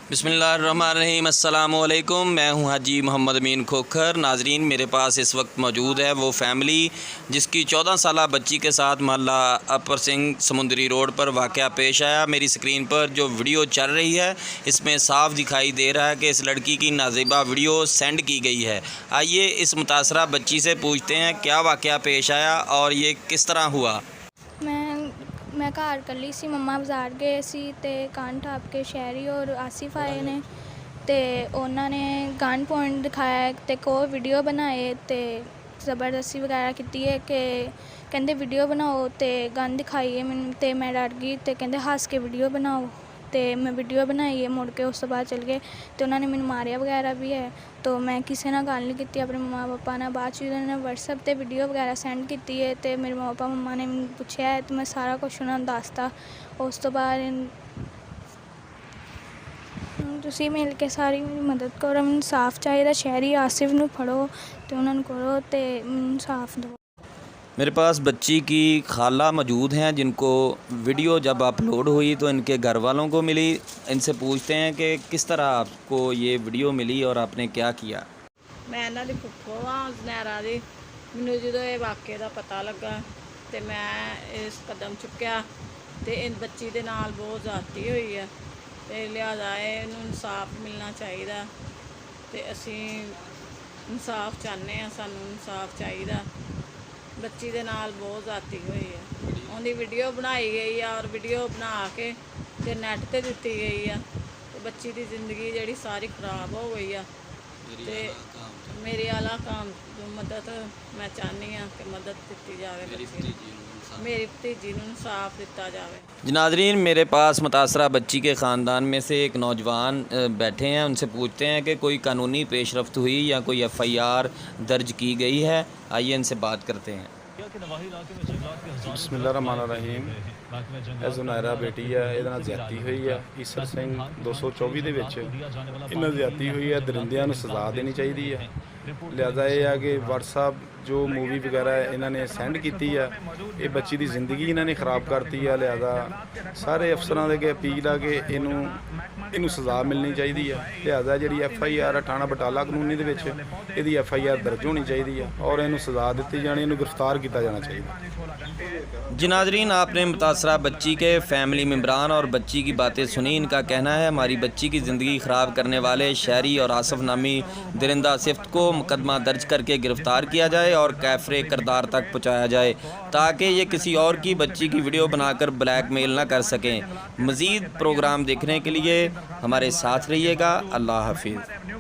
बिस्मिल्लाहिर्रहमानिर्रहीम अस्सलामुअलैकुम। मैं हूं हाजी मोहम्मद अमीन खोखर। नाजरीन, मेरे पास इस वक्त मौजूद है वो फैमिली जिसकी 14 साला बच्ची के साथ मोहल्ला अपर सिंह समुंदरी रोड पर वाक़या पेश आया। मेरी स्क्रीन पर जो वीडियो चल रही है इसमें साफ दिखाई दे रहा है कि इस लड़की की नाज़िबा वीडियो सेंड की गई है। आइए इस मुतासरा बच्ची से पूछते हैं क्या वाक़या पेश आया और ये किस तरह हुआ। मैं घर कल्ली सी, मम्मा बाज़ार गए सी ते कान टाप के शहरी और आसिफ आए ने ते उन्होंने गन पॉइंट दिखाया ते को वीडियो बनाए ते ज़बरदस्ती वगैरह की है कि कहते वीडियो बनाओ ते गन दिखाई है मैंने ते मैं डर गई ते कहते हंस के वीडियो बनाओ तो मैं वीडियो बनाई है। मुड़ के उस तो बाद चल गए तो उन्होंने मैंने मारिया वगैरह भी है। तो मैं किसी ना गल नहीं की अपने मम्मा पापा ने। बाद उन्होंने व्हाट्सएप ते वीडियो वगैरह सेंड की है तो मेरे मम्मा पापा मम्मा ने मैंने पूछा है तो मैं सारा कुछ उन्होंने दसता। उस तो बाद तुसी मिल के सारी मेरी मदद करो, मैंने इंसाफ चाहिए। शहरी आसिफ नूं फड़ो तो उन्होंने करो तो इंसाफ दो। मेरे पास बच्ची की खाला मौजूद हैं जिनको वीडियो जब अपलोड हुई तो इनके घर वालों को मिली। इनसे पूछते हैं कि किस तरह आपको ये वीडियो मिली और आपने क्या किया। मैं इन्हां दी फुफ्फो हाँ ज़नैरा दी। मैनूं जदों ये वाक़े दा पता लगा तो मैं इस कदम चुक्या तो इन बच्ची दे नाल बहुत ज़्यादती हुई है तो लिहाजा इहनूं इंसाफ मिलना चाहिए तो असीं इंसाफ चाहते हैं। सानूं इंसाफ चाहिए। बच्ची दे नाल बहुत ज़्यादती हुई है। उहदी वीडियो बनाई गई है और वीडियो बना के ते नैट ते दित्ती गई है तो बच्ची की जिंदगी जिहड़ी सारी खराब हो गई है। ते मेरे आला काम मदद मैं चाहनी हाँ कि मदद दी जाए, मेरी भतीजी नूं इंसाफ दिता जाए। नाज़रीन, मेरे पास मुतासरा बच्ची के ख़ानदान में से एक नौजवान बैठे हैं। उनसे पूछते हैं कि कोई कानूनी पेशरफ्त हुई या कोई FIR दर्ज की गई है। आइए इनसे बात करते हैं। ਬਿਸਮਿਲ੍ਲਾਹਿਰਰਹਿਮਾਨਿਰਰਹੀਮ। ਇਹ ਜ਼ੁਨੈਰਾ ਬੇਟੀ ਹੈ, ਇਹਦੇ ਨਾਲ ਜ਼ਿਆਦਤੀ ਹੋਈ ਹੈ। ਈਸਰ ਸਿੰਘ 224 ਦੇ ਵਿੱਚ ਇਹਨਾਂ ਜ਼ਿਆਦਤੀ ਹੋਈ ਹੈ। ਦਰਿੰਦਿਆਂ ਨੂੰ ਸਜ਼ਾ ਦੇਣੀ ਚਾਹੀਦੀ ਹੈ। ਲਿਹਾਜ਼ਾ ਇਹ ਆ ਕਿ WhatsApp ਜੋ ਮੂਵੀ ਵਗੈਰਾ ਇਹਨਾਂ ਨੇ ਸੈਂਡ ਕੀਤੀ ਆ, ਇਹ ਬੱਚੀ ਦੀ ਜ਼ਿੰਦਗੀ ਇਹਨਾਂ ਨੇ ਖਰਾਬ ਕਰਤੀ ਆ। ਲਿਹਾਜ਼ਾ ਸਾਰੇ ਅਫਸਰਾਂ ਦੇ ਅੱਗੇ ਅਪੀਲ ਆ ਕਿ ਇਹਨੂੰ ਸਜ਼ਾ ਮਿਲਣੀ ਚਾਹੀਦੀ ਆ। ਲਿਹਾਜ਼ਾ ਜਿਹੜੀ FIR ਥਾਣਾ ਬਟਾਲਾ ਕਾਨੂੰਨੀ ਦੇ ਵਿੱਚ ਇਹਦੀ FIR ਦਰਜ ਹੋਣੀ ਚਾਹੀਦੀ ਆ ਔਰ ਇਹਨੂੰ ਸਜ਼ਾ ਦਿੱਤੀ ਜਾਣੀ, ਇਹਨੂੰ गिरफ्तार किया जाना चाहिए। जी नाज़रीन, आपने मुतासरा बच्ची के फैमिली मेम्बरान और बच्ची की बातें सुनी। इनका कहना है हमारी बच्ची की ज़िंदगी ख़राब करने वाले शहरी और आसफ नामी दरिंदा सिफ्त को मुकदमा दर्ज करके गिरफ़्तार किया जाए और कैफरे किरदार तक पहुँचाया जाए ताकि ये किसी और की बच्ची की वीडियो बनाकर ब्लैकमेल ना कर सकें। मज़ीद प्रोग्राम देखने के लिए हमारे साथ रहिएगा। अल्लाह हाफिज़।